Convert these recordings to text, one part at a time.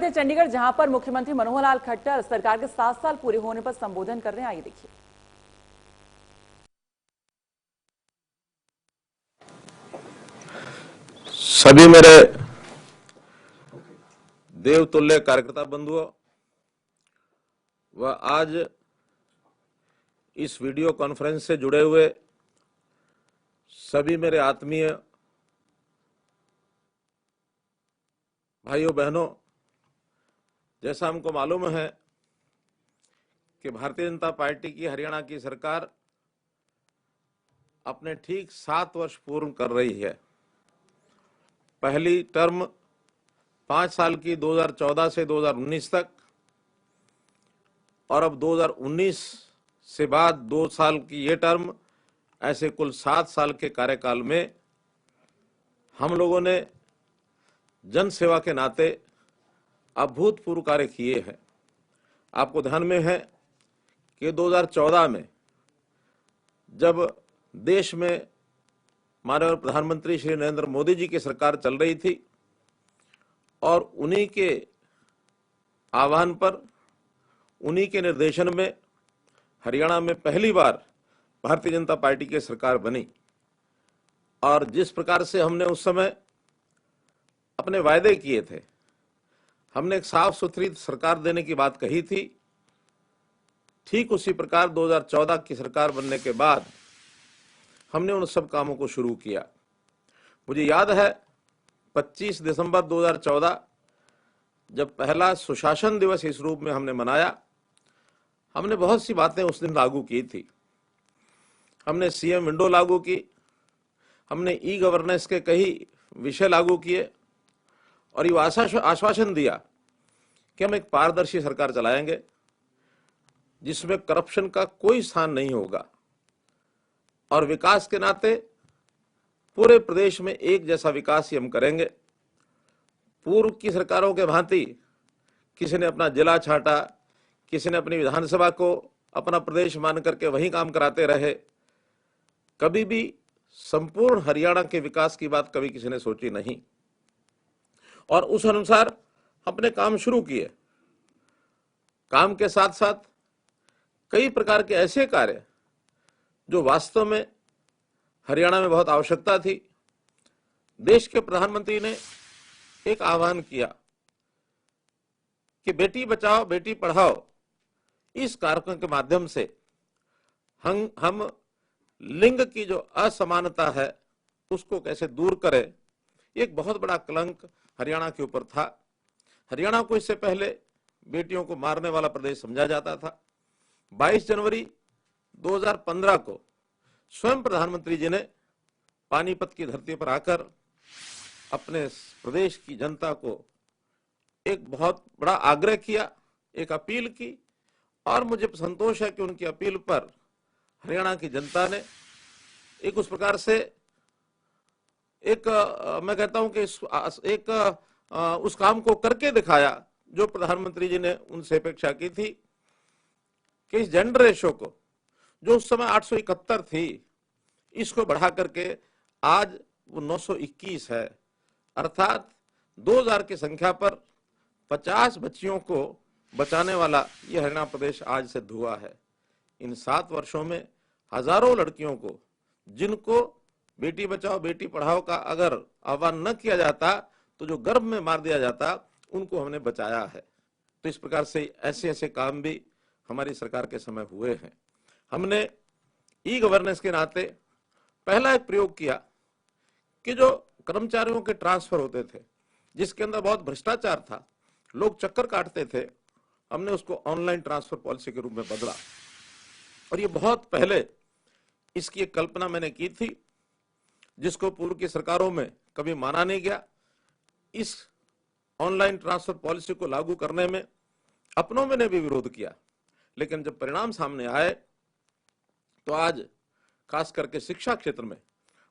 करते हैं चंडीगढ़, जहां पर मुख्यमंत्री मनोहर लाल खट्टर सरकार के 7 साल पूरे होने पर संबोधन कर रहे हैं। आइए देखिए। सभी मेरे देवतुल्य कार्यकर्ता बंधुओं व आज इस वीडियो कॉन्फ्रेंस से जुड़े हुए सभी मेरे आत्मीय भाइयों बहनों, जैसा हमको मालूम है कि भारतीय जनता पार्टी की हरियाणा की सरकार अपने ठीक 7 वर्ष पूर्ण कर रही है। पहली टर्म 5 साल की 2014 से 2019 तक और अब 2019 से बाद 2 साल की ये टर्म, ऐसे कुल 7 साल के कार्यकाल में हम लोगों ने जन सेवा के नाते अभूतपूर्व कार्य किए हैं। आपको ध्यान में है कि 2014 में जब देश में माननीय प्रधानमंत्री श्री नरेंद्र मोदी जी की सरकार चल रही थी और उन्हीं के आह्वान पर, उन्हीं के निर्देशन में हरियाणा में पहली बार भारतीय जनता पार्टी की सरकार बनी और जिस प्रकार से हमने उस समय अपने वायदे किए थे, हमने एक साफ सुथरी सरकार देने की बात कही थी, ठीक उसी प्रकार 2014 की सरकार बनने के बाद हमने उन सब कामों को शुरू किया। मुझे याद है 25 दिसंबर 2014 जब पहला सुशासन दिवस इस रूप में हमने मनाया, हमने बहुत सी बातें उस दिन लागू की थी। हमने सीएम विंडो लागू की, हमने ई गवर्नेंस के कई विषय लागू किए और ये आश्वासन दिया कि हम एक पारदर्शी सरकार चलाएंगे जिसमें करप्शन का कोई स्थान नहीं होगा और विकास के नाते पूरे प्रदेश में एक जैसा विकास ही हम करेंगे। पूर्व की सरकारों के भांति किसी ने अपना जिला छांटा, किसी ने अपनी विधानसभा को अपना प्रदेश मान करके वही काम कराते रहे। कभी भी संपूर्ण हरियाणा के विकास की बात कभी किसी ने सोची नहीं और उस अनुसार अपने काम शुरू किए। काम के साथ साथ कई प्रकार के ऐसे कार्य जो वास्तव में हरियाणा में बहुत आवश्यकता थी। देश के प्रधानमंत्री ने एक आह्वान किया कि बेटी बचाओ बेटी पढ़ाओ, इस कार्यक्रम के माध्यम से हम लिंग की जो असमानता है उसको कैसे दूर करें। एक बहुत बड़ा कलंक हरियाणा के ऊपर था। हरियाणा को इससे पहले बेटियों को मारने वाला प्रदेश समझा जाता था। 22 जनवरी 2015 को स्वयं प्रधानमंत्री जी ने पानीपत की धरती पर आकर अपने प्रदेश की जनता को एक बहुत बड़ा आग्रह किया, एक अपील की और मुझे संतोष है कि उनकी अपील पर हरियाणा की जनता ने एक उस प्रकार से एक मैं कहता हूं कि उस काम को करके दिखाया जो प्रधानमंत्री जी ने उनसे अपेक्षा की थी कि इस जेंडर रेशो को, जो उस समय 871 थी, इसको बढ़ा करके आज वो 921 है। अर्थात 2000 की संख्या पर 50 बच्चियों को बचाने वाला ये हरियाणा प्रदेश आज सिद्ध हुआ है। इन 7 वर्षों में हजारों लड़कियों को, जिनको बेटी बचाओ बेटी पढ़ाओ का अगर आह्वान न किया जाता तो जो गर्भ में मार दिया जाता, उनको हमने बचाया है। तो इस प्रकार से ऐसे ऐसे काम भी हमारी सरकार के समय हुए हैं। हमने ई गवर्नेंस के नाते पहला एक प्रयोग किया कि जो कर्मचारियों के ट्रांसफर होते थे, जिसके अंदर बहुत भ्रष्टाचार था, लोग चक्कर काटते थे, हमने उसको ऑनलाइन ट्रांसफर पॉलिसी के रूप में बदला। और ये बहुत पहले इसकी एक कल्पना मैंने की थी, जिसको पूर्व की सरकारों में कभी माना नहीं गया। इस ऑनलाइन ट्रांसफर पॉलिसी को लागू करने में अपनों में ने भी विरोध किया, लेकिन जब परिणाम सामने आए तो आज खास करके शिक्षा क्षेत्र में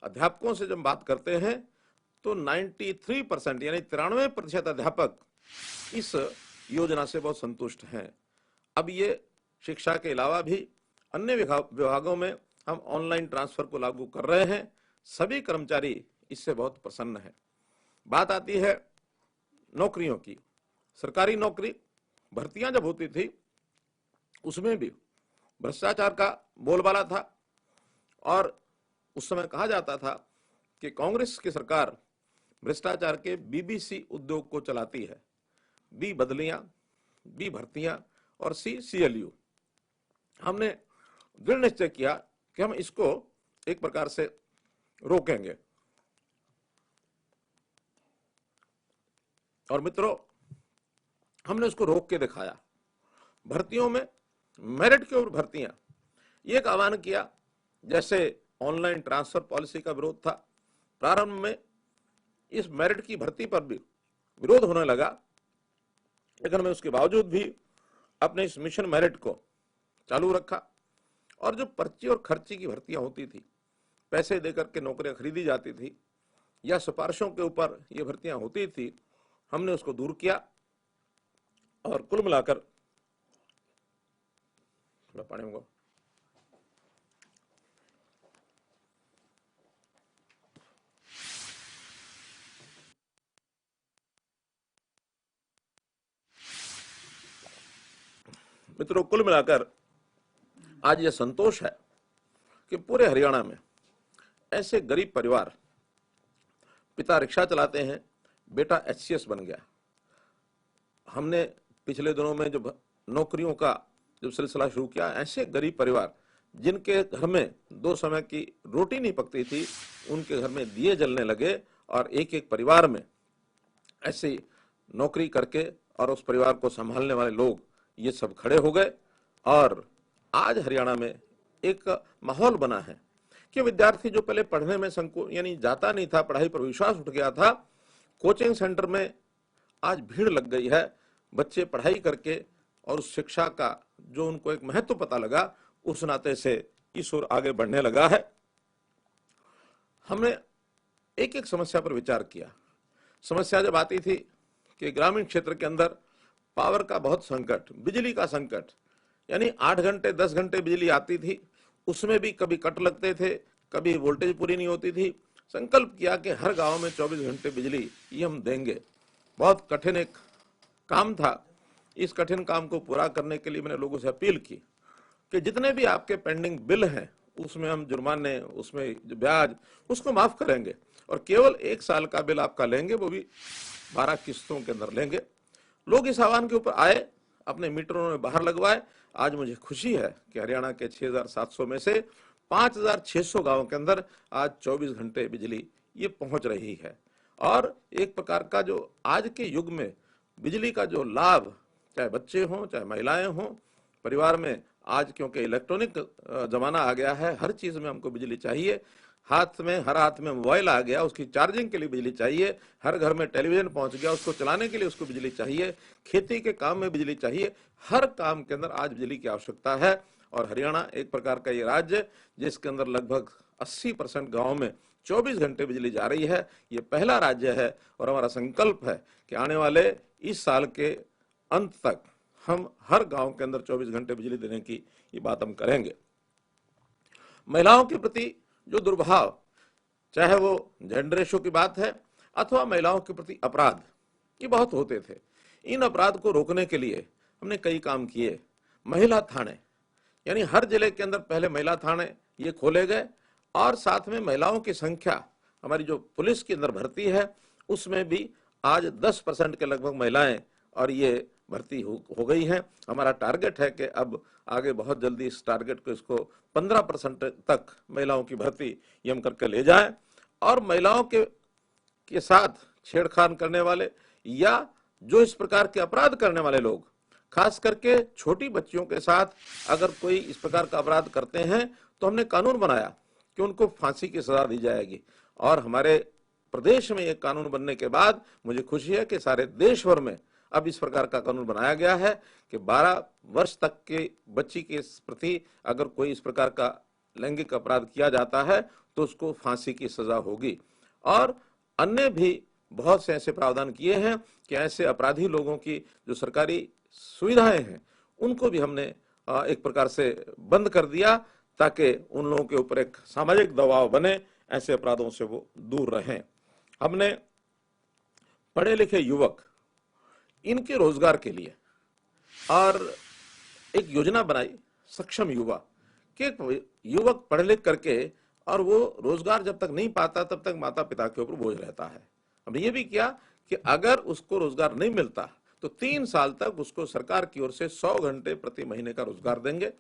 अध्यापकों से जब बात करते हैं तो 93% यानी 93% अध्यापक इस योजना से बहुत संतुष्ट हैं। अब ये शिक्षा के अलावा भी अन्य विभागों में हम ऑनलाइन ट्रांसफर को लागू कर रहे हैं। सभी कर्मचारी इससे बहुत प्रसन्न हैं। बात आती है नौकरियों की। सरकारी नौकरी भर्तियां जब होती थी उसमें भी भ्रष्टाचार का बोलबाला था और उस समय कहा जाता था कि कांग्रेस की सरकार भ्रष्टाचार के बीबीसी उद्योग को चलाती है। बी बदलियां, बी भर्तियां और सी सीएलयू। हमने दृढ़ निश्चय किया कि हम इसको एक प्रकार से रोकेंगे। और मित्रों, हमने उसको रोक के दिखाया। भर्तियों में मेरिट के ऊपर भर्तियां, ये एक आह्वान किया। जैसे ऑनलाइन ट्रांसफर पॉलिसी का विरोध था, प्रारंभ में इस मेरिट की भर्ती पर भी विरोध होने लगा, लेकिन मैं उसके बावजूद भी अपने इस मिशन मेरिट को चालू रखा। और जो पर्ची और खर्ची की भर्तियां होती थी, पैसे देकर के नौकरियां खरीदी जाती थी या सिफारिशों के ऊपर ये भर्तियां होती थी, हमने उसको दूर किया। और कुल मिलाकर पानी में मित्रों, कुल मिलाकर आज यह संतोष है कि पूरे हरियाणा में ऐसे गरीब परिवार, पिता रिक्शा चलाते हैं, बेटा एचसीएस बन गया। हमने पिछले दिनों में जब नौकरियों का जब सिलसिला शुरू किया, ऐसे गरीब परिवार जिनके घर में 2 समय की रोटी नहीं पकती थी, उनके घर में दिए जलने लगे और एक एक परिवार में ऐसी नौकरी करके और उस परिवार को संभालने वाले लोग ये सब खड़े हो गए। और आज हरियाणा में एक माहौल बना है कि विद्यार्थी जो पहले पढ़ने में संकोच यानी जाता नहीं था, पढ़ाई पर विश्वास उठ गया था, कोचिंग सेंटर में आज भीड़ लग गई है। बच्चे पढ़ाई करके और उस शिक्षा का जो उनको एक महत्व पता लगा, उस नाते से इस ओर आगे बढ़ने लगा है। हमने एक एक समस्या पर विचार किया। समस्या जब आती थी कि ग्रामीण क्षेत्र के अंदर पावर का बहुत संकट, बिजली का संकट, यानी 8 घंटे 10 घंटे बिजली आती थी, उसमें भी कभी कट लगते थे, कभी वोल्टेज पूरी नहीं होती थी। संकल्प किया कि हर गांव में 24 घंटे बिजली ये हम देंगे। बहुत कठिन एक काम था। इस कठिन काम को पूरा करने के लिए मैंने लोगों से अपील की कि जितने भी आपके पेंडिंग बिल हैं, उसमें हम जुर्माने, उसमें जो ब्याज, उसको माफ करेंगे और केवल 1 साल का बिल आपका लेंगे, वो भी 12 किस्तों के अंदर लेंगे। लोग इस आह्वान के ऊपर आए, अपने मीटरों में बाहर लगवाए। आज मुझे खुशी है कि हरियाणा के 6700 में से 5600 गांवों के अंदर आज 24 घंटे बिजली ये पहुंच रही है। और एक प्रकार का जो आज के युग में बिजली का जो लाभ, चाहे बच्चे हों चाहे महिलाएं हों, परिवार में आज क्योंकि इलेक्ट्रॉनिक जमाना आ गया है, हर चीज में हमको बिजली चाहिए। हाथ में, हर हाथ में मोबाइल आ गया, उसकी चार्जिंग के लिए बिजली चाहिए। हर घर में टेलीविजन पहुंच गया, उसको चलाने के लिए उसको बिजली चाहिए। खेती के काम में बिजली चाहिए। हर काम के अंदर आज बिजली की आवश्यकता है। और हरियाणा एक प्रकार का ये राज्य जिसके अंदर लगभग 80% गाँव में 24 घंटे बिजली जा रही है, ये पहला राज्य है। और हमारा संकल्प है कि आने वाले इस साल के अंत तक हम हर गांव के अंदर 24 घंटे बिजली देने की ये बात हम करेंगे। महिलाओं के प्रति जो दुर्भाव, चाहे वो जेंडर रेशो की बात है अथवा महिलाओं के प्रति अपराध, ये बहुत होते थे। इन अपराध को रोकने के लिए हमने कई काम किए। महिला थाने, यानी हर जिले के अंदर पहले महिला थाने ये खोले गए और साथ में महिलाओं की संख्या, हमारी जो पुलिस के अंदर भर्ती है उसमें भी आज 10% के लगभग महिलाएं और ये भर्ती हो गई हैं। हमारा टारगेट है कि अब आगे बहुत जल्दी इस टारगेट को, इसको 15% तक महिलाओं की भर्ती ये हम करके ले जाएं। और महिलाओं के साथ छेड़खानी करने वाले या जो इस प्रकार के अपराध करने वाले लोग, खास करके छोटी बच्चियों के साथ अगर कोई इस प्रकार का अपराध करते हैं तो हमने कानून बनाया कि उनको फांसी की सजा दी जाएगी। और हमारे प्रदेश में एक कानून बनने के बाद मुझे खुशी है कि सारे देश भर में अब इस प्रकार का कानून बनाया गया है कि 12 वर्ष तक के बच्ची के प्रति अगर कोई इस प्रकार का लैंगिक अपराध किया जाता है तो उसको फांसी की सजा होगी। और अन्य भी बहुत से ऐसे प्रावधान किए हैं कि ऐसे अपराधी लोगों की जो सरकारी सुविधाएं हैं उनको भी हमने एक प्रकार से बंद कर दिया ताकि उन लोगों के ऊपर एक सामाजिक दबाव बने, ऐसे अपराधों से वो दूर रहें। हमने पढ़े लिखे युवक इनके रोजगार के लिए और एक योजना बनाई सक्षम युवा कि युवक पढ़ लिख करके और वो रोजगार जब तक नहीं पाता तब तक माता पिता के ऊपर बोझ रहता है। हमने ये भी किया कि अगर उसको रोजगार नहीं मिलता तो 3 साल तक उसको सरकार की ओर से 100 घंटे प्रति महीने का रोजगार देंगे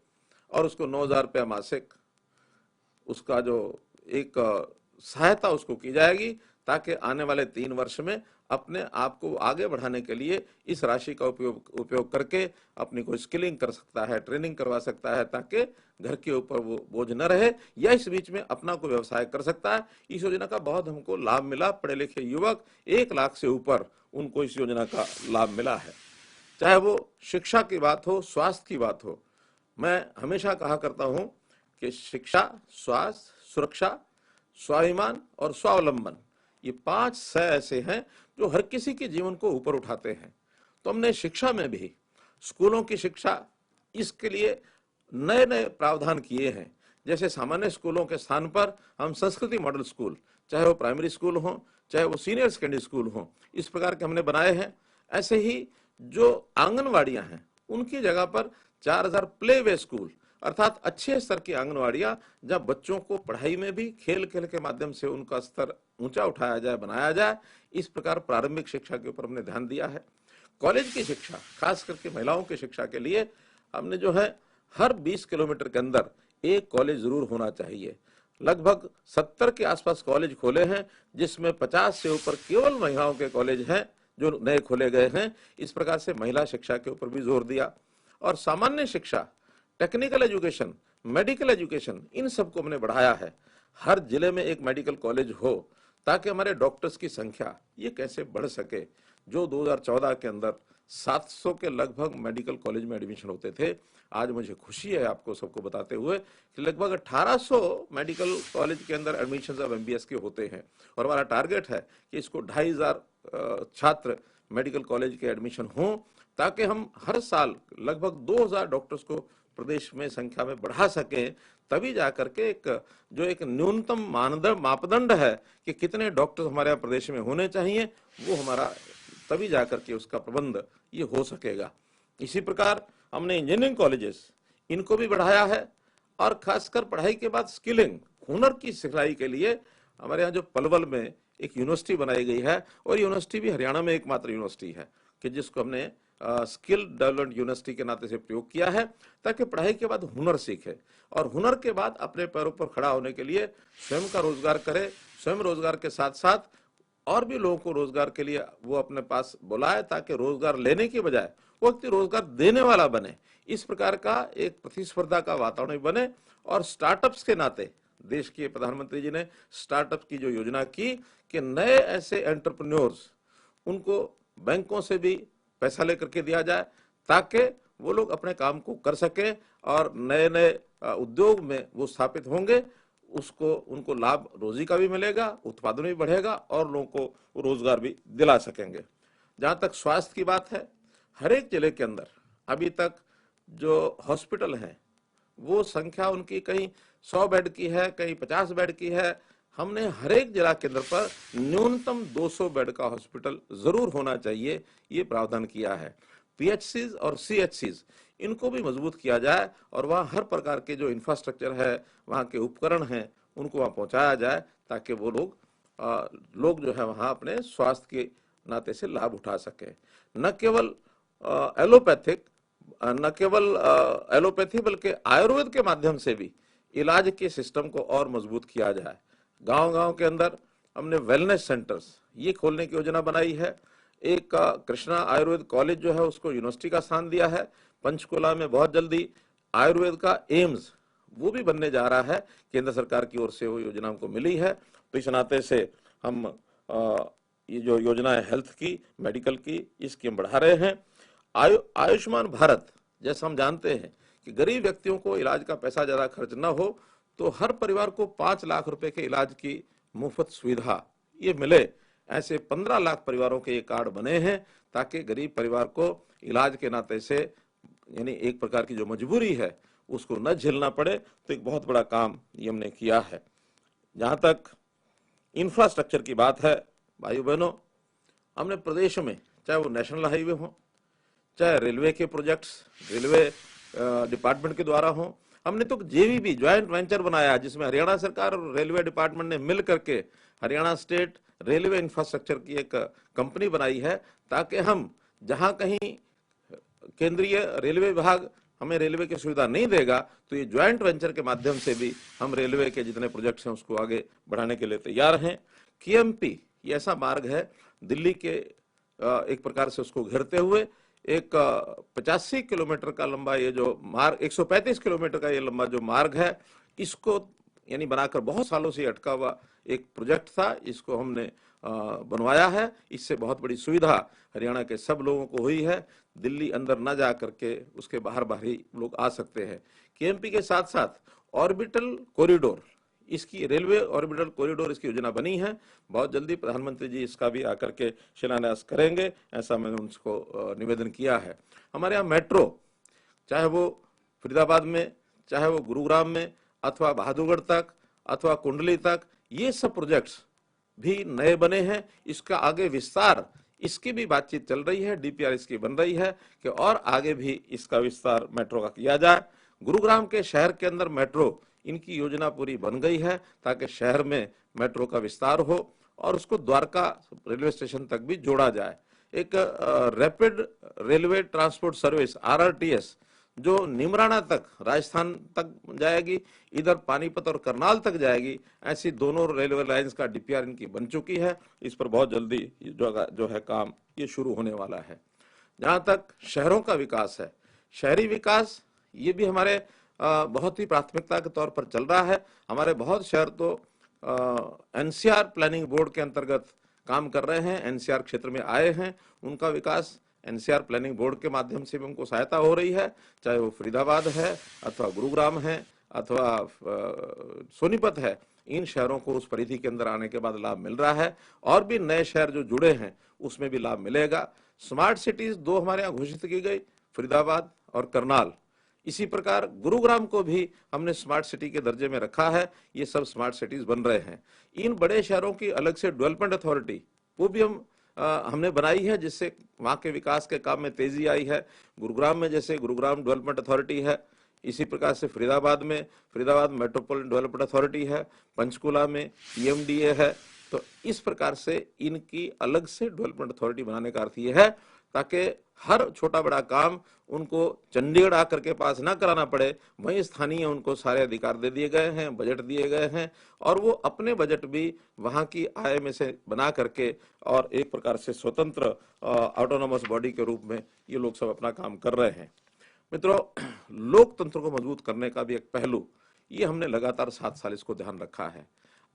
और उसको 9,000 रुपया मासिक उसका जो एक सहायता उसको की जाएगी, ताकि आने वाले 3 वर्ष में अपने आप को आगे बढ़ाने के लिए इस राशि का उपयोग करके अपनी कोई स्किलिंग कर सकता है, ट्रेनिंग करवा सकता है, ताकि घर के ऊपर वो बोझ न रहे, या इस बीच में अपना कोई व्यवसाय कर सकता है। इस योजना का बहुत हमको लाभ मिला। पढ़े लिखे युवक 1 लाख से ऊपर उनको इस योजना का लाभ मिला है। चाहे वो शिक्षा की बात हो, स्वास्थ्य की बात हो, मैं हमेशा कहा करता हूं कि शिक्षा, स्वास्थ्य, सुरक्षा, स्वाभिमान और स्वावलंबन, ये 5 स ऐसे हैं जो हर किसी के जीवन को ऊपर उठाते हैं। तो हमने शिक्षा में भी स्कूलों की शिक्षा, इसके लिए नए नए प्रावधान किए हैं। जैसे सामान्य स्कूलों के स्थान पर हम संस्कृति मॉडल स्कूल, चाहे वो प्राइमरी स्कूल हो, चाहे वो सीनियर सेकेंडरी स्कूल हो, इस प्रकार के हमने बनाए हैं। ऐसे ही जो आंगनवाड़ियां हैं उनकी जगह पर 4000 प्ले वे स्कूल, अर्थात अच्छे स्तर की आंगनवाड़ियां, जब बच्चों को पढ़ाई में भी खेल खेल के माध्यम से उनका स्तर ऊंचा उठाया जाए, बनाया जाए। इस प्रकार प्रारंभिक शिक्षा के ऊपर हमने ध्यान दिया है। कॉलेज की शिक्षा, खास करके महिलाओं की शिक्षा के लिए हमने जो है हर 20 किलोमीटर के अंदर एक कॉलेज जरूर होना चाहिए। लगभग 70 के आसपास कॉलेज खोले हैं, जिसमें 50 से ऊपर केवल महिलाओं के कॉलेज हैं जो नए खोले गए हैं। इस प्रकार से महिला शिक्षा के ऊपर भी जोर दिया। और सामान्य शिक्षा, टेक्निकल एजुकेशन, मेडिकल एजुकेशन, इन सबको हमने बढ़ाया है। हर जिले में एक मेडिकल कॉलेज हो, ताकि हमारे डॉक्टर्स की संख्या ये कैसे बढ़ सके। जो 2014 के अंदर 700 के लगभग मेडिकल कॉलेज में एडमिशन होते थे, आज मुझे खुशी है आपको सबको बताते हुए कि लगभग 1800 मेडिकल कॉलेज के अंदर एडमिशन अब MBS के होते हैं। और हमारा टारगेट है कि इसको 2500 छात्र मेडिकल कॉलेज के एडमिशन हों, ताकि हम हर साल लगभग 2000 डॉक्टर्स को प्रदेश में संख्या में बढ़ा सकें। तभी जाकर के एक न्यूनतम मापदंड है कि कितने डॉक्टर हमारे यहाँ प्रदेश में होने चाहिए, वो हमारा तभी जाकर के उसका प्रबंध ये हो सकेगा। इसी प्रकार हमने इंजीनियरिंग कॉलेजेस, इनको भी बढ़ाया है। और खासकर पढ़ाई के बाद स्किलिंग, हुनर की सिखलाई के लिए हमारे यहाँ जो पलवल में एक यूनिवर्सिटी बनाई गई है, और यूनिवर्सिटी भी हरियाणा में एकमात्र यूनिवर्सिटी है कि जिसको हमने स्किल डेवलपमेंट यूनिवर्सिटी के नाते से प्रयोग किया है, ताकि पढ़ाई के बाद हुनर सीखे और हुनर के बाद अपने पैरों पर खड़ा होने के लिए स्वयं का रोजगार करे। स्वयं रोजगार के साथ साथ और भी लोगों को रोजगार के लिए वो अपने पास बुलाए, ताकि रोजगार लेने के बजाय वो व्यक्ति रोजगार देने वाला बने। इस प्रकार का एक प्रतिस्पर्धा का वातावरण बने। और स्टार्टअप्स के नाते देश के प्रधानमंत्री जी ने स्टार्टअप की जो योजना की कि नए ऐसे एंटरप्रेन्योर्स, उनको बैंकों से भी पैसा लेकर के दिया जाए, ताकि वो लोग अपने काम को कर सकें और नए नए उद्योग में वो स्थापित होंगे। उसको उनको लाभ रोजी का भी मिलेगा, उत्पादन भी बढ़ेगा और लोगों को रोजगार भी दिला सकेंगे। जहां तक स्वास्थ्य की बात है, हर एक जिले के अंदर अभी तक जो हॉस्पिटल हैं वो संख्या उनकी कहीं 100 बेड की है, कहीं 50 बेड की है। हमने हर एक जिला केंद्र पर न्यूनतम 200 बेड का हॉस्पिटल जरूर होना चाहिए, ये प्रावधान किया है। PHCs और CHCs, इनको भी मजबूत किया जाए और वहाँ हर प्रकार के जो इंफ्रास्ट्रक्चर है, वहाँ के उपकरण हैं, उनको वहाँ पहुँचाया जाए, ताकि वो लोग जो है वहाँ अपने स्वास्थ्य के नाते से लाभ उठा सकें। न केवल एलोपैथी बल्कि आयुर्वेद के माध्यम से भी इलाज के सिस्टम को और मजबूत किया जाए। गांव-गांव के अंदर हमने वेलनेस सेंटर्स ये खोलने की योजना बनाई है। एक कृष्णा आयुर्वेद कॉलेज जो है उसको यूनिवर्सिटी का स्थान दिया है। पंचकुला में बहुत जल्दी आयुर्वेद का एम्स वो भी बनने जा रहा है, केंद्र सरकार की ओर से वो योजना हमको मिली है। तो इस नाते से हम ये जो योजना है हेल्थ की, मेडिकल की, इसकी हम बढ़ा रहे हैं। आयुष्मान भारत, जैसा हम जानते हैं कि गरीब व्यक्तियों को इलाज का पैसा ज्यादा खर्च न हो, तो हर परिवार को 5 लाख रुपए के इलाज की मुफ्त सुविधा ये मिले। ऐसे 15 लाख परिवारों के ये कार्ड बने हैं, ताकि गरीब परिवार को इलाज के नाते से, यानी एक प्रकार की जो मजबूरी है उसको न झेलना पड़े। तो एक बहुत बड़ा काम ये हमने किया है। जहां तक इंफ्रास्ट्रक्चर की बात है, भाइयों बहनों, हमने प्रदेश में चाहे वो नेशनल हाईवे हो, चाहे रेलवे के प्रोजेक्ट्स रेलवे डिपार्टमेंट के द्वारा हो। हमने तो जेवीबी ज्वाइंट वेंचर बनाया जिसमें हरियाणा सरकार और रेलवे डिपार्टमेंट ने मिल करके हरियाणा स्टेट रेलवे इंफ्रास्ट्रक्चर की एक कंपनी बनाई है, ताकि हम जहां कहीं केंद्रीय रेलवे विभाग हमें रेलवे की सुविधा नहीं देगा तो ये ज्वाइंट वेंचर के माध्यम से भी हम रेलवे के जितने प्रोजेक्ट्स हैं उसको आगे बढ़ाने के लिए तैयार हैं। केएमपी ये ऐसा मार्ग है दिल्ली के एक प्रकार से उसको घेरते हुए एक 85 किलोमीटर का लंबा ये जो मार्ग, 135 किलोमीटर का ये लंबा जो मार्ग है, इसको यानी बनाकर बहुत सालों से अटका हुआ एक प्रोजेक्ट था, इसको हमने बनवाया है। इससे बहुत बड़ी सुविधा हरियाणा के सब लोगों को हुई है। दिल्ली अंदर न जा करके उसके बाहर बाहर ही लोग आ सकते हैं। केएमपी के साथ साथ ऑर्बिटल कॉरिडोर, इसकी रेलवे ऑर्बिटल कॉरिडोर इसकी योजना बनी है। बहुत जल्दी प्रधानमंत्री जी इसका भी आकर के शिलान्यास करेंगे, ऐसा मैंने उनको निवेदन किया है। हमारे यहाँ मेट्रो, चाहे वो फरीदाबाद में, चाहे वो गुरुग्राम में, अथवा बहादुरगढ़ तक, अथवा कुंडली तक, ये सब प्रोजेक्ट्स भी नए बने हैं। इसका आगे विस्तार, इसकी भी बातचीत चल रही है, डीपीआर इसकी बन रही है कि और आगे भी इसका विस्तार मेट्रो का किया जाए। गुरुग्राम के शहर के अंदर मेट्रो, इनकी योजना पूरी बन गई है ताकि शहर में मेट्रो का विस्तार हो और उसको द्वारका रेलवे स्टेशन तक भी जोड़ा जाए। एक rapid railway transport service RRTS जो निमराना तक, राजस्थान तक जाएगी, इधर पानीपत और करनाल तक जाएगी, ऐसी दोनों रेलवे लाइंस का डीपीआर इनकी बन चुकी है। इस पर बहुत जल्दी जो है काम ये शुरू होने वाला है। जहां तक शहरों का विकास है, शहरी विकास, ये भी हमारे बहुत ही प्राथमिकता के तौर पर चल रहा है। हमारे बहुत शहर तो एनसीआर प्लानिंग बोर्ड के अंतर्गत काम कर रहे हैं, एनसीआर क्षेत्र में आए हैं। उनका विकास एनसीआर प्लानिंग बोर्ड के माध्यम से भी उनको सहायता हो रही है, चाहे वो फरीदाबाद है, अथवा गुरुग्राम है, अथवा सोनीपत है। इन शहरों को उस परिधि के अंदर आने के बाद लाभ मिल रहा है और भी नए शहर जो जुड़े हैं उसमें भी लाभ मिलेगा। स्मार्ट सिटीज 2 हमारे यहाँ घोषित की गई, फरीदाबाद और करनाल। इसी प्रकार गुरुग्राम को भी हमने स्मार्ट सिटी के दर्जे में रखा है। ये सब स्मार्ट सिटीज बन रहे हैं। इन बड़े शहरों की अलग से डेवलपमेंट अथॉरिटी वो भी हमने बनाई है, जिससे वहां के विकास के काम में तेजी आई है। गुरुग्राम में जैसे गुरुग्राम डेवलपमेंट अथॉरिटी है, इसी प्रकार से फरीदाबाद मेट्रोपॉलिटन डेवलपमेंट अथॉरिटी है, पंचकुला में पीएमडीए है। तो इस प्रकार से इनकी अलग से डेवलपमेंट अथॉरिटी बनाने का अर्थ ये है ताकि हर छोटा बड़ा काम उनको चंडीगढ़ आकर के पास ना कराना पड़े, वहीं स्थानीय उनको सारे अधिकार दे दिए गए हैं, बजट दिए गए हैं और वो अपने बजट भी वहां की आय में से बना करके और एक प्रकार से स्वतंत्र ऑटोनोमस बॉडी के रूप में ये लोग सब अपना काम कर रहे हैं। मित्रों, लोकतंत्र को मजबूत करने का भी एक पहलू, ये हमने लगातार 7 साल इसको ध्यान रखा है।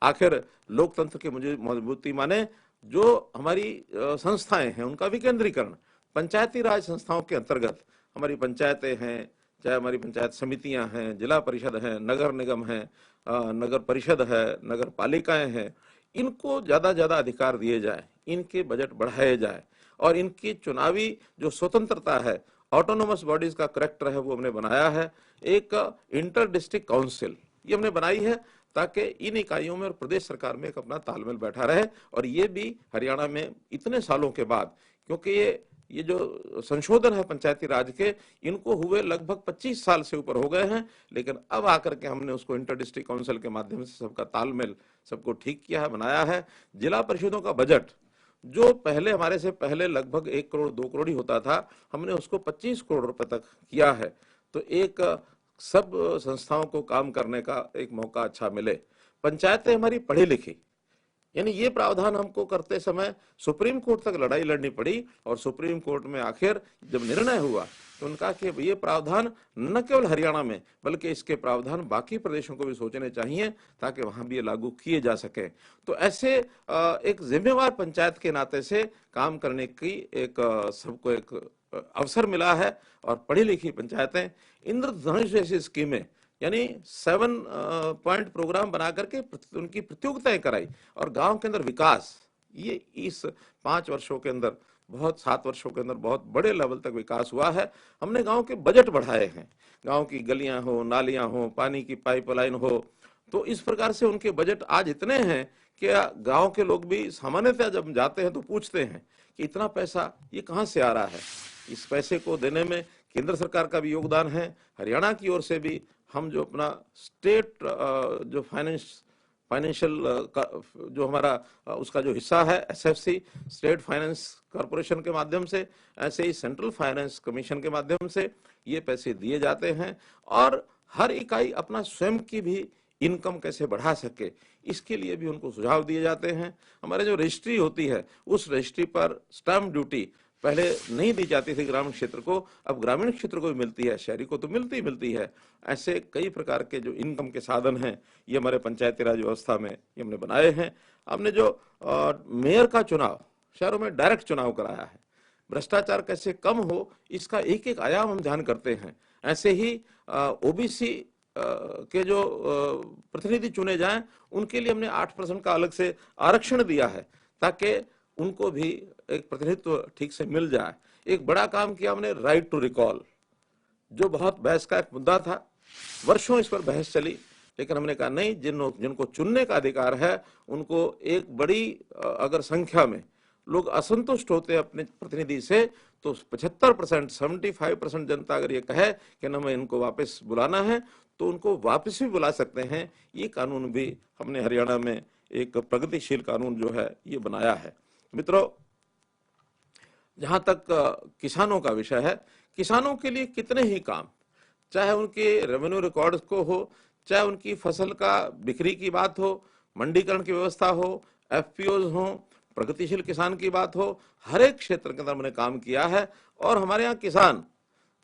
आखिर लोकतंत्र की मुझे मजबूती माने जो हमारी संस्थाएं हैं उनका विकेंद्रीकरण। पंचायती राज संस्थाओं के अंतर्गत हमारी पंचायतें हैं, चाहे हमारी पंचायत समितियां हैं, जिला परिषद हैं, नगर निगम हैं, नगर परिषद है, नगर पालिकाएं हैं, इनको ज्यादा ज्यादा अधिकार दिए जाए, इनके बजट बढ़ाए जाए और इनकी चुनावी जो स्वतंत्रता है, ऑटोनोमस बॉडीज का करेक्टर है, वो हमने बनाया है। एक इंटर डिस्ट्रिक्ट काउंसिल ये हमने बनाई है ताकि इन इकाइयों में और प्रदेश सरकार में एक अपना तालमेल बैठा रहे। और ये भी हरियाणा में इतने सालों के बाद, क्योंकि ये जो संशोधन है पंचायती राज के, इनको हुए लगभग 25 साल से ऊपर हो गए हैं, लेकिन अब आकर के हमने उसको इंटर डिस्ट्रिक्ट काउंसिल के माध्यम से सबका तालमेल सबको ठीक किया है, बनाया है। जिला परिषदों का बजट जो पहले हमारे से पहले लगभग 1 करोड़ 2 करोड़ ही होता था, हमने उसको 25 करोड़ रुपए तक किया है। तो एक सब संस्थाओं को काम करने का एक मौका अच्छा मिले। पंचायतें हमारी पढ़ी लिखी, यानी ये प्रावधान हमको करते समय सुप्रीम कोर्ट तक लड़ाई लड़नी पड़ी और सुप्रीम कोर्ट में आखिर जब निर्णय हुआ तो उनका कि ये प्रावधान न केवल हरियाणा में बल्कि इसके प्रावधान बाकी प्रदेशों को भी सोचने चाहिए ताकि वहां भी ये लागू किए जा सके। तो ऐसे एक जिम्मेवार पंचायत के नाते से काम करने की एक सबको एक अवसर मिला है। और पढ़ी लिखी पंचायतें इंद्रधनुष जैसी स्कीमें, यानी 7 पॉइंट प्रोग्राम बना करके उनकी प्रतियोगिताएं कराई और गांव के अंदर विकास, ये इस 5 वर्षों के अंदर 7 वर्षों के अंदर बहुत बड़े लेवल तक विकास हुआ है। हमने गांव के बजट बढ़ाए हैं, गांव की गलियां हो, नालियां हो, पानी की पाइपलाइन हो, तो इस प्रकार से उनके बजट आज इतने हैं कि गांव के लोग भी सामान्यतः जब जाते हैं तो पूछते हैं कि इतना पैसा ये कहाँ से आ रहा है। इस पैसे को देने में केंद्र सरकार का भी योगदान है, हरियाणा की ओर से भी हम जो अपना स्टेट जो फाइनेंशियल का जो हमारा उसका जो हिस्सा है एसएफसी स्टेट फाइनेंस कॉरपोरेशन के माध्यम से, ऐसे ही सेंट्रल फाइनेंस कमीशन के माध्यम से ये पैसे दिए जाते हैं। और हर इकाई अपना स्वयं की भी इनकम कैसे बढ़ा सके इसके लिए भी उनको सुझाव दिए जाते हैं। हमारे जो रजिस्ट्री होती है उस रजिस्ट्री पर स्टैंप ड्यूटी पहले नहीं दी जाती थी ग्रामीण क्षेत्र को, अब ग्रामीण क्षेत्र को भी मिलती है, शहरी को तो मिलती है। ऐसे कई प्रकार के जो इनकम के साधन हैं ये हमारे पंचायती राज व्यवस्था में ये हमने बनाए हैं। हमने जो मेयर का चुनाव शहरों में डायरेक्ट चुनाव कराया है, भ्रष्टाचार कैसे कम हो इसका एक एक आयाम हम ध्यान करते हैं। ऐसे ही ओबीसी के जो प्रतिनिधि चुने जाएं उनके लिए हमने 8% का अलग से आरक्षण दिया है ताकि उनको भी एक प्रतिनिधित्व ठीक से मिल जाए। एक बड़ा काम किया हमने, राइट टू रिकॉल, जो बहुत बहस का एक मुद्दा था, वर्षों इस पर बहस चली, लेकिन हमने कहा नहीं, जिनको चुनने का अधिकार है उनको एक बड़ी अगर संख्या में लोग असंतुष्ट होते हैं अपने प्रतिनिधि से तो 75% 75% जनता अगर ये कहे कि न हमें इनको वापस बुलाना है तो उनको वापस भी बुला सकते हैं। ये कानून भी हमने हरियाणा में एक प्रगतिशील कानून जो है ये बनाया है। मित्रों, जहां तक किसानों का विषय है, किसानों के लिए कितने ही काम, चाहे उनके रेवेन्यू रिकॉर्ड्स को हो, चाहे उनकी फसल का बिक्री की बात हो, मंडीकरण की व्यवस्था हो, एफपीओज हो, प्रगतिशील किसान की बात हो, हर एक क्षेत्र के अंदर हमने काम किया है। और हमारे यहाँ किसान,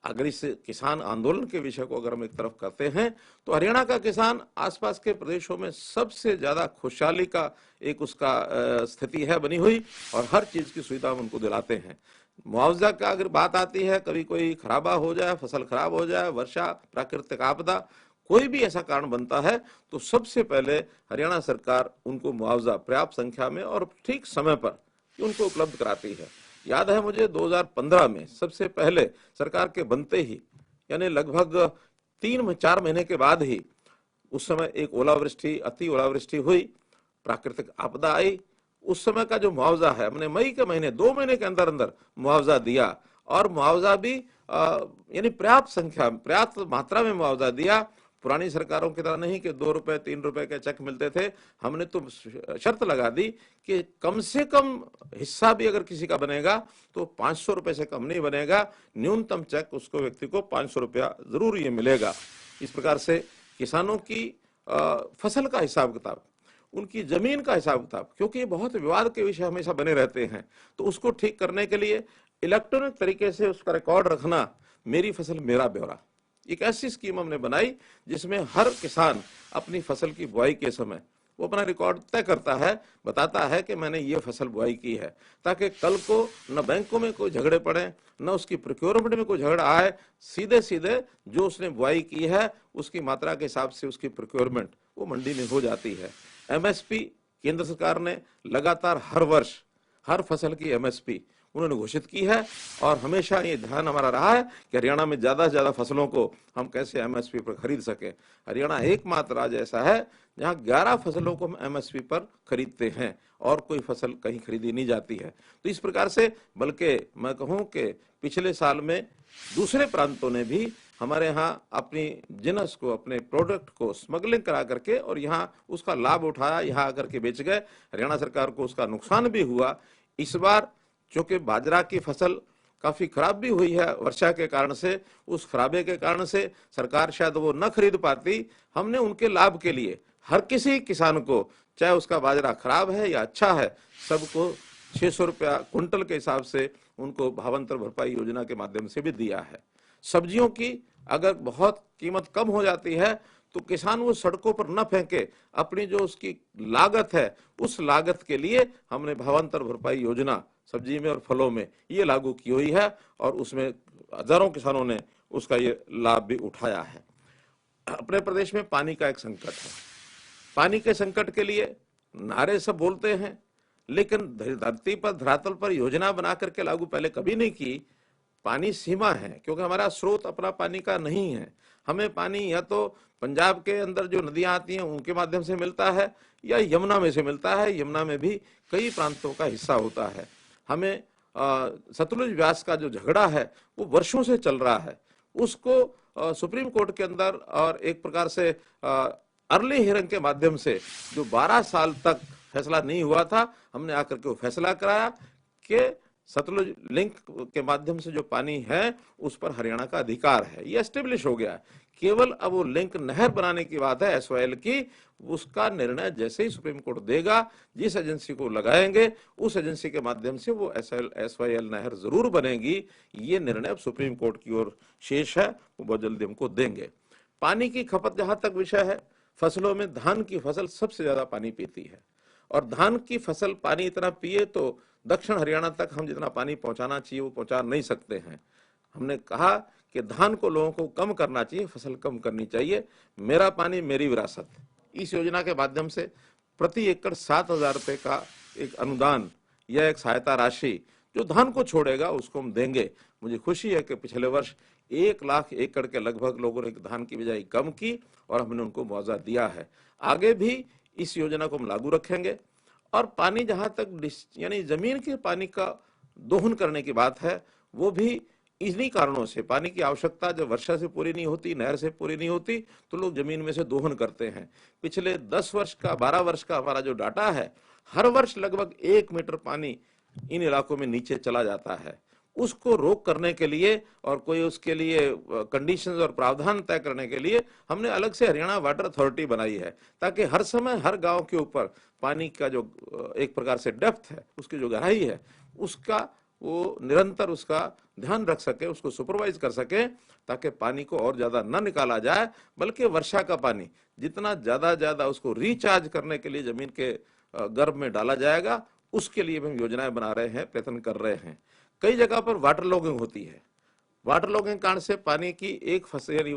अगर इस किसान आंदोलन के विषय को अगर हम एक तरफ करते हैं तो हरियाणा का किसान आसपास के प्रदेशों में सबसे ज्यादा खुशहाली का एक उसका स्थिति है बनी हुई और हर चीज की सुविधा हम उनको दिलाते हैं। मुआवजा का अगर बात आती है, कभी कोई खराबा हो जाए, फसल खराब हो जाए, वर्षा, प्राकृतिक आपदा, कोई भी ऐसा कारण बनता है तो सबसे पहले हरियाणा सरकार उनको मुआवजा पर्याप्त संख्या में और ठीक समय पर उनको उपलब्ध कराती है। याद है मुझे 2015 में सबसे पहले सरकार के बनते ही यानी लगभग 3-4 महीने के बाद ही उस समय एक ओलावृष्टि, अति ओलावृष्टि हुई, प्राकृतिक आपदा आई। उस समय का जो मुआवजा है हमने मई के महीने 2 महीने के अंदर अंदर मुआवजा दिया और मुआवजा भी यानी पर्याप्त संख्या, पर्याप्त मात्रा में मुआवजा दिया। पुरानी सरकारों की तरह नहीं कि 2 रुपए 3 रुपए के चेक मिलते थे, हमने तो शर्त लगा दी कि कम से कम हिस्सा भी अगर किसी का बनेगा तो 500 रुपए से कम नहीं बनेगा, न्यूनतम चेक उसको व्यक्ति को 500 रुपया जरूर ये मिलेगा। इस प्रकार से किसानों की फसल का हिसाब किताब, उनकी जमीन का हिसाब किताब, क्योंकि ये बहुत विवाद के विषय हमेशा बने रहते हैं, तो उसको ठीक करने के लिए इलेक्ट्रॉनिक तरीके से उसका रिकॉर्ड रखना, मेरी फसल मेरा ब्यौरा, एक ऐसी स्कीम हमने बनाई जिसमें हर किसान अपनी फसल की बुआई के समय वो अपना रिकॉर्ड तय करता है, बताता है कि मैंने ये फसल बुआई की है, ताकि कल को न बैंकों में कोई झगड़े पड़े, न उसकी प्रोक्योरमेंट में कोई झगड़ा आए, सीधे सीधे जो उसने बुआई की है उसकी मात्रा के हिसाब से उसकी प्रोक्योरमेंट वो मंडी में हो जाती है। एमएसपी केंद्र सरकार ने लगातार हर वर्ष हर फसल की एमएसपी उन्होंने घोषित की है और हमेशा ये ध्यान हमारा रहा है कि हरियाणा में ज्यादा से ज्यादा फसलों को हम कैसे एमएसपी पर खरीद सके। हरियाणा एकमात्र राज्य ऐसा है जहां 11 फसलों को हम एमएसपी पर खरीदते हैं और कोई फसल कहीं खरीदी नहीं जाती है। तो इस प्रकार से, बल्कि मैं कहूं कि पिछले साल में दूसरे प्रांतों ने भी हमारे यहाँ अपनी जिनस को, अपने प्रोडक्ट को स्मगलिंग करा करके और यहाँ उसका लाभ उठाया, यहाँ आकर के बेच गए। हरियाणा सरकार को उसका नुकसान भी हुआ। इस बार चूंकि बाजरा की फसल काफी खराब भी हुई है वर्षा के कारण से, उस खराबे के कारण से सरकार शायद वो न खरीद पाती, हमने उनके लाभ के लिए हर किसी किसान को, चाहे उसका बाजरा खराब है या अच्छा है, सबको 600 रुपया कुंटल के हिसाब से उनको भावांतर भरपाई योजना के माध्यम से भी दिया है। सब्जियों की अगर बहुत कीमत कम हो जाती है तो किसान वो सड़कों पर न फेंके, अपनी जो उसकी लागत है उस लागत के लिए हमने भावांतर भरपाई योजना सब्जी में और फलों में ये लागू की हुई है और उसमें हजारों किसानों ने उसका ये लाभ भी उठाया है। अपने प्रदेश में पानी का एक संकट है। पानी के संकट के लिए नारे सब बोलते हैं, लेकिन धरती पर, धरातल पर योजना बना करके लागू पहले कभी नहीं की। पानी सीमा है, क्योंकि हमारा स्रोत अपना पानी का नहीं है। हमें पानी या तो पंजाब के अंदर जो नदियां आती हैं उनके माध्यम से मिलता है या यमुना में से मिलता है। यमुना में भी कई प्रांतों का हिस्सा होता है। हमें सतलुज व्यास का जो झगड़ा है वो वर्षों से चल रहा है, उसको सुप्रीम कोर्ट के अंदर और एक प्रकार से अर्ली हियरिंग के माध्यम से जो 12 साल तक फैसला नहीं हुआ था, हमने आकर के वो फैसला कराया कि सतलुज लिंक के माध्यम से जो पानी है उस पर हरियाणा का अधिकार है, ये एस्टेब्लिश हो गया है। केवल अब वो लिंक नहर बनाने की बात है एसवाईएल की, उसका निर्णय जैसे ही सुप्रीम कोर्ट देगा, जिस एजेंसी को लगाएंगे उस एजेंसी के माध्यम से वो एसवाईएल नहर जरूर बनेगी। ये निर्णय अब सुप्रीम कोर्ट की ओर शेष है, वो बहुत जल्दी हमको देंगे। पानी की खपत जहां तक विषय है, फसलों में धान की फसल सबसे ज्यादा पानी पीती है, और धान की फसल पानी इतना पिए तो दक्षिण हरियाणा तक हम जितना पानी पहुंचाना चाहिए वो पहुंचा नहीं सकते हैं। हमने कहा कि धान को लोगों को कम करना चाहिए, फसल कम करनी चाहिए। मेरा पानी मेरी विरासत, इस योजना के माध्यम से प्रति एकड़ 7,000 रुपए का एक अनुदान या एक सहायता राशि जो धान को छोड़ेगा उसको हम देंगे। मुझे खुशी है कि पिछले वर्ष 1 लाख एकड़ के लगभग लोगों ने धान की बिजाई कम की और हमने उनको मुआवजा दिया है। आगे भी इस योजना को हम लागू रखेंगे। और पानी जहां तक यानी जमीन के पानी का दोहन करने की बात है, वो भी इन्हीं कारणों से, पानी की आवश्यकता जब वर्षा से पूरी नहीं होती, नहर से पूरी नहीं होती, तो लोग जमीन में से दोहन करते हैं। पिछले 10 वर्ष का 12 वर्ष का हमारा जो डाटा है, हर वर्ष लगभग 1 मीटर पानी इन इलाकों में नीचे चला जाता है। उसको रोक करने के लिए और कोई उसके लिए कंडीशंस और प्रावधान तय करने के लिए हमने अलग से हरियाणा वाटर अथॉरिटी बनाई है, ताकि हर समय हर गांव के ऊपर पानी का जो एक प्रकार से डेप्थ है, उसकी जो गहराई है, उसका वो निरंतर उसका ध्यान रख सके, उसको सुपरवाइज कर सके, ताकि पानी को और ज्यादा न निकाला जाए, बल्कि वर्षा का पानी जितना ज्यादा उसको रिचार्ज करने के लिए जमीन के गर्भ में डाला जाएगा, उसके लिए हम योजनाएं बना रहे हैं, प्रयत्न कर रहे हैं। कई जगह पर वाटर लॉगिंग होती है। वाटर लॉगिंग कारण से पानी की एक फसल यानी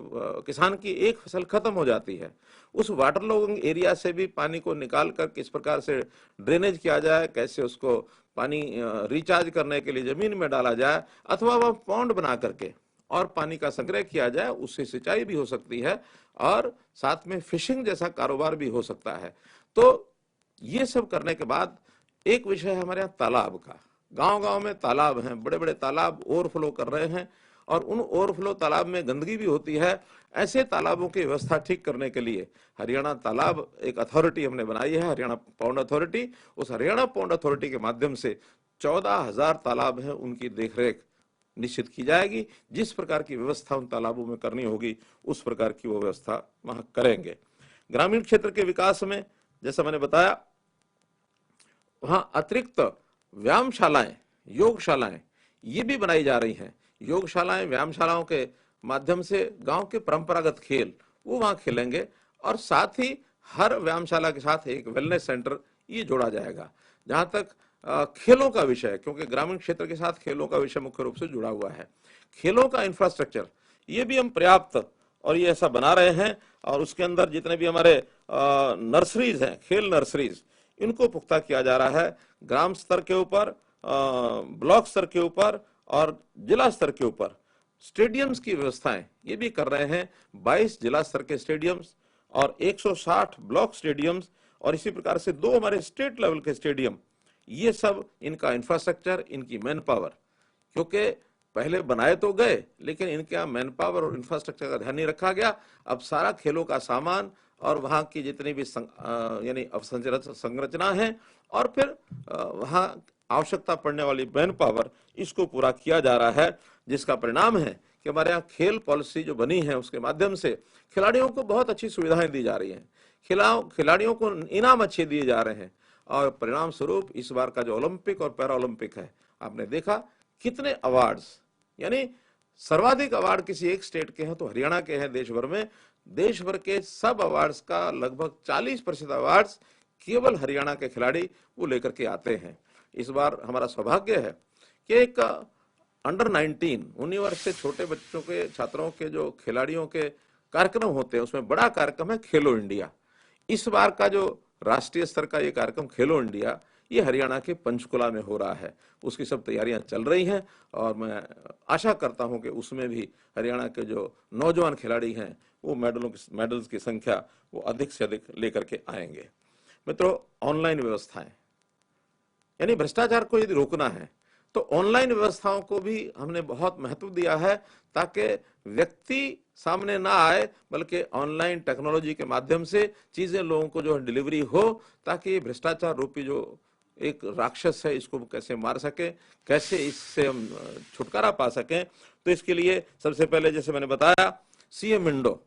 किसान की एक फसल खत्म हो जाती है। उस वाटर लॉगिंग एरिया से भी पानी को निकाल कर किस प्रकार से ड्रेनेज किया जाए, कैसे उसको पानी रिचार्ज करने के लिए जमीन में डाला जाए, अथवा वह पॉन्ड बना करके और पानी का संग्रह किया जाए, उससे सिंचाई भी हो सकती है और साथ में फिशिंग जैसा कारोबार भी हो सकता है। तो ये सब करने के बाद एक विषय है हमारे यहाँ तालाब का। गांव-गांव में तालाब हैं, बड़े-बड़े तालाब ओवरफ्लो कर रहे हैं और उन ओवरफ्लो तालाब में गंदगी भी होती है। ऐसे तालाबों की व्यवस्था ठीक करने के लिए हरियाणा तालाब एक अथॉरिटी हमने बनाई है, हरियाणा पौंड अथॉरिटी। उस हरियाणा पौंड अथॉरिटी के माध्यम से 14,000 तालाब हैं, उनकी देखरेख निश्चित की जाएगी। जिस प्रकार की व्यवस्था उन तालाबों में करनी होगी, उस प्रकार की वो व्यवस्था वहां करेंगे। ग्रामीण क्षेत्र के विकास में जैसा मैंने बताया, वहां अतिरिक्त व्यायामशालाएं, योगशालाएं ये भी बनाई जा रही हैं। योगशालाएं, व्यायामशालाओं के माध्यम से गांव के परंपरागत खेल वो वहां खेलेंगे और साथ ही हर व्यायामशाला के साथ एक वेलनेस सेंटर ये जोड़ा जाएगा। जहां तक खेलों का विषय, क्योंकि ग्रामीण क्षेत्र के साथ खेलों का विषय मुख्य रूप से जुड़ा हुआ है, खेलों का इंफ्रास्ट्रक्चर ये भी हम पर्याप्त और ये ऐसा बना रहे हैं। और उसके अंदर जितने भी हमारे नर्सरीज हैं, खेल नर्सरीज, इनको पुख्ता किया जा रहा है। ग्राम स्तर के ऊपर, ब्लॉक स्तर के ऊपर और जिला स्तर के ऊपर स्टेडियम्स की व्यवस्थाएं ये भी कर रहे हैं। 22 जिला स्तर के स्टेडियम्स और 160 ब्लॉक स्टेडियम्स और इसी प्रकार से 2 हमारे स्टेट लेवल के स्टेडियम, ये सब इनका इंफ्रास्ट्रक्चर, इनकी मैन पावर, क्योंकि पहले बनाए तो गए लेकिन इनके यहाँ मैन पावर और इंफ्रास्ट्रक्चर का ध्यान नहीं रखा गया। अब सारा खेलों का सामान और वहां की जितनी भी यानी संरचना है और फिर वहां आवश्यकता पड़ने वाली मैन पावर, इसको पूरा किया जा रहा है। जिसका परिणाम है कि हमारे यहाँ खेल पॉलिसी जो बनी है उसके माध्यम से खिलाड़ियों को बहुत अच्छी सुविधाएं दी जा रही हैं, खिलाड़ियों को इनाम अच्छे दिए जा रहे हैं और परिणाम स्वरूप इस बार का जो ओलंपिक और पैरा ओलंपिक है, आपने देखा कितने अवार्ड्स, यानी सर्वाधिक अवार्ड किसी एक स्टेट के हैं तो हरियाणा के हैं। देश भर में, देश भर के सब अवार्ड्स का लगभग 40% अवार्ड्स केवल हरियाणा के खिलाड़ी वो लेकर के आते हैं। इस बार हमारा सौभाग्य है कि एक अंडर 19 वर्ष से छोटे बच्चों के, छात्रों के जो खिलाड़ियों के कार्यक्रम होते हैं, उसमें बड़ा कार्यक्रम है खेलो इंडिया। इस बार का जो राष्ट्रीय स्तर का ये कार्यक्रम खेलो इंडिया, ये हरियाणा के पंचकुला में हो रहा है। उसकी सब तैयारियां चल रही हैं और मैं आशा करता हूं कि उसमें भी हरियाणा के जो नौजवान खिलाड़ी हैं वो मेडल्स की संख्या वो अधिक से अधिक लेकर के आएंगे। मित्रों, ऑनलाइन व्यवस्थाएं, यानी भ्रष्टाचार को यदि रोकना है तो ऑनलाइन व्यवस्थाओं को भी हमने बहुत महत्व दिया है ताकि व्यक्ति सामने ना आए, बल्कि ऑनलाइन टेक्नोलॉजी के माध्यम से चीजें लोगों को जो है डिलीवरी हो, ताकि भ्रष्टाचार रूपी जो एक राक्षस है इसको कैसे मार सके, कैसे इससे हम छुटकारा पा सकें। तो इसके लिए सबसे पहले जैसे मैंने बताया सीएम विंडो,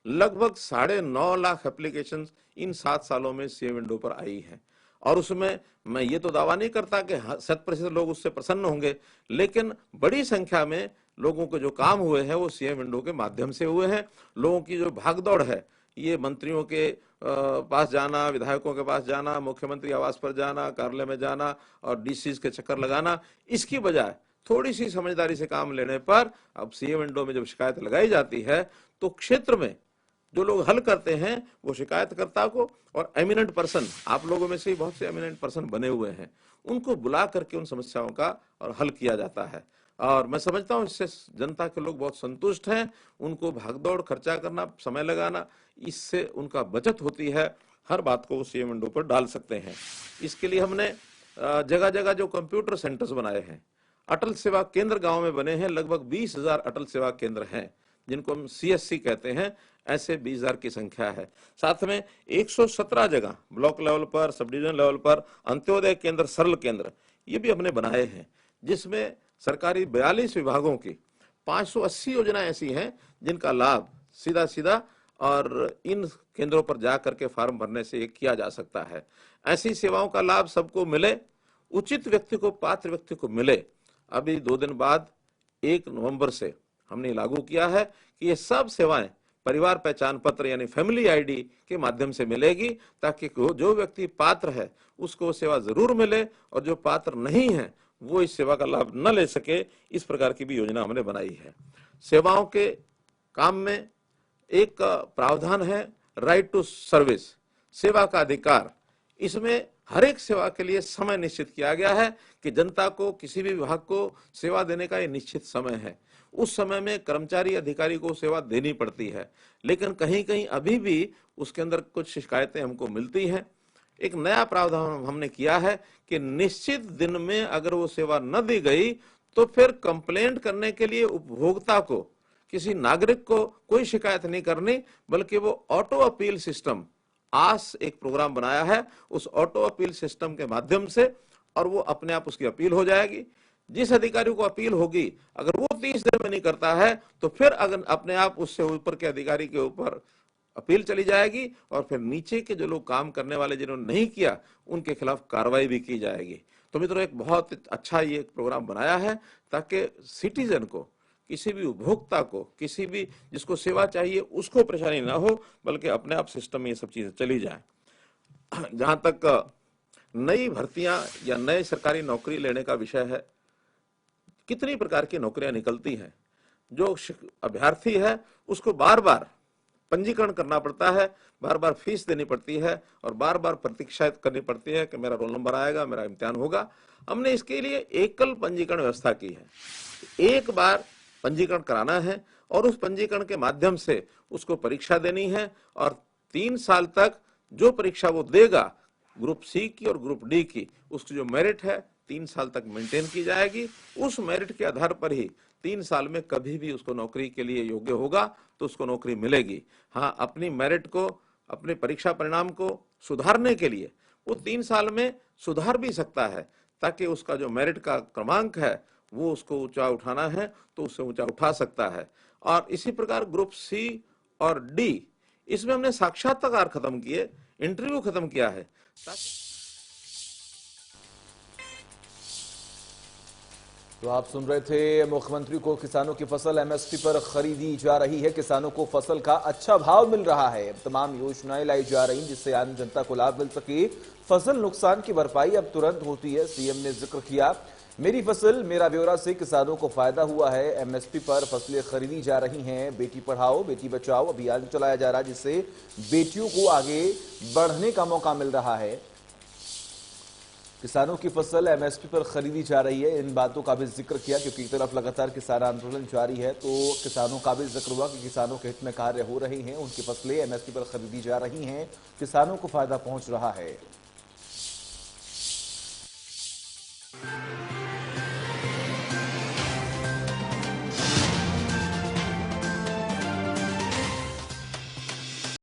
लगभग 9.5 लाख एप्लीकेशन इन 7 सालों में सीएम विंडो पर आई है। और उसमें मैं ये तो दावा नहीं करता कि 100% लोग उससे प्रसन्न होंगे, लेकिन बड़ी संख्या में लोगों के जो काम हुए हैं वो सीएम विंडो के माध्यम से हुए हैं। लोगों की जो भागदौड़ है, ये मंत्रियों के पास जाना, विधायकों के पास जाना, मुख्यमंत्री आवास पर जाना, कार्यालय में जाना और डीसीज के चक्कर लगाना, इसकी बजाय थोड़ी सी समझदारी से काम लेने पर अब सीएम विंडो में जब शिकायत लगाई जाती है तो क्षेत्र में जो लोग हल करते हैं वो शिकायतकर्ता को और एमिनेंट पर्सन, आप लोगों में से बहुत से एमिनेंट पर्सन बने हुए हैं, उनको बुला करके उन समस्याओं का और हल किया जाता है। और मैं समझता हूँ इससे जनता के लोग बहुत संतुष्ट हैं। उनको भागदौड़ खर्चा करना, समय लगाना, इससे उनका बचत होती है। हर बात को वो सीएम विंडो पर डाल सकते हैं। इसके लिए हमने जगह जगह जो कंप्यूटर सेंटर्स बनाए हैं, अटल सेवा केंद्र गांव में बने हैं। लगभग 20,000 अटल सेवा केंद्र हैं जिनको हम सीएससी कहते हैं। ऐसे 20,000 की संख्या है। साथ में 117 जगह ब्लॉक लेवल पर, सब डिवीजन लेवल पर अंत्योदय केंद्र, सरल केंद्र, ये भी हमने बनाए हैं, जिसमें सरकारी 42 विभागों की 580 योजना ऐसी हैं जिनका लाभ सीधा सीधा और इन केंद्रों पर जा करके फॉर्म भरने से किया जा सकता है। ऐसी सेवाओं का लाभ सबको मिले, उचित व्यक्ति को, पात्र व्यक्ति को मिले। अभी 2 दिन बाद 1 नवंबर से हमने लागू किया है कि ये सब सेवाएं परिवार पहचान पत्र यानी फैमिली आईडी के माध्यम से मिलेगी, ताकि जो व्यक्ति पात्र है उसको सेवा जरूर मिले और जो पात्र नहीं है वो इस सेवा का लाभ न ले सके। इस प्रकार की भी योजना हमने बनाई है। सेवाओं के काम में एक प्रावधान है राइट टू सर्विस, सेवा का अधिकार। इसमें हर एक सेवा के लिए समय निश्चित किया गया है कि जनता को, किसी भी विभाग को सेवा देने का ये निश्चित समय है। उस समय में कर्मचारी अधिकारी को सेवा देनी पड़ती है, लेकिन कहीं कहीं अभी भी उसके अंदर कुछ शिकायतें हमको मिलती हैं। एक नया प्रावधान हमने किया है कि निश्चित दिन में अगर वो सेवा न दी गई तो फिर कंप्लेंट करने के लिए उपभोक्ता को, किसी नागरिक को कोई शिकायत नहीं करनी, बल्कि वो ऑटो अपील सिस्टम, आस एक प्रोग्राम बनाया है, उस ऑटो अपील सिस्टम के माध्यम से, और वो अपने आप उसकी अपील हो जाएगी। जिस अधिकारी को अपील होगी, अगर वो 30 दिन में नहीं करता है तो फिर अगर अपने आप उससे ऊपर के अधिकारी के ऊपर अपील चली जाएगी और फिर नीचे के जो लोग काम करने वाले जिन्होंने नहीं किया उनके खिलाफ कार्रवाई भी की जाएगी। तो मित्रों, एक बहुत अच्छा ये प्रोग्राम बनाया है ताकि सिटीजन को, किसी भी उपभोक्ता को, किसी भी जिसको सेवा चाहिए उसको परेशानी ना हो, बल्कि अपने आप सिस्टम में ये सब चीजें चली जाए। जहां तक नई भर्तियां या नए सरकारी नौकरी लेने का विषय है, कितनी प्रकार की नौकरियां निकलती हैं। जो अभ्यर्थी है उसको बार बार पंजीकरण करना पड़ता है, बार बार फीस देनी पड़ती है और बार बार प्रतीक्षा करनी पड़ती है कि मेरा रोल नंबर आएगा, मेरा इम्तिहान होगा। हमने इसके लिए एकल पंजीकरण व्यवस्था की है। एक बार पंजीकरण कराना है और उस पंजीकरण के माध्यम से उसको परीक्षा देनी है और 3 साल तक जो परीक्षा वो देगा, ग्रुप सी की और ग्रुप डी की, उसकी जो मेरिट है 3 साल तक मेंटेन की जाएगी। उस मेरिट के आधार पर ही 3 साल में कभी भी उसको नौकरी के लिए योग्य होगा तो उसको नौकरी मिलेगी। हाँ, अपनी मेरिट को, अपने परीक्षा परिणाम को सुधारने के लिए वो 3 साल में सुधार भी सकता है, ताकि उसका जो मेरिट का क्रमांक है वो उसको ऊंचा उठाना है तो उससे ऊंचा उठा सकता है। और इसी प्रकार ग्रुप सी और डी, इसमें हमने साक्षात्कार खत्म किए, इंटरव्यू खत्म किया है। तो आप सुन रहे थे मुख्यमंत्री को किसानों की फसल एमएसपी पर खरीदी जा रही है, किसानों को फसल का अच्छा भाव मिल रहा है, तमाम योजनाएं लाई जा रही जिससे आम जनता को लाभ मिल सके। फसल नुकसान की भरपाई अब तुरंत होती है, सीएम ने जिक्र किया। मेरी फसल मेरा ब्यौरा से किसानों को फायदा हुआ है, एमएसपी पर फसलें खरीदी जा रही हैं। बेटी पढ़ाओ बेटी बचाओ अभियान चलाया जा रहा है, जिससे बेटियों को आगे बढ़ने का मौका मिल रहा है। किसानों की फसल एमएसपी पर खरीदी जा रही है, इन बातों का भी जिक्र किया, क्योंकि एक तरफ लगातार किसान आंदोलन जारी है तो किसानों का भी जिक्र हुआ कि किसानों के हित में कार्य हो रहे हैं, उनकी फसलें एमएसपी पर खरीदी जा रही हैं, किसानों को फायदा पहुंच रहा है।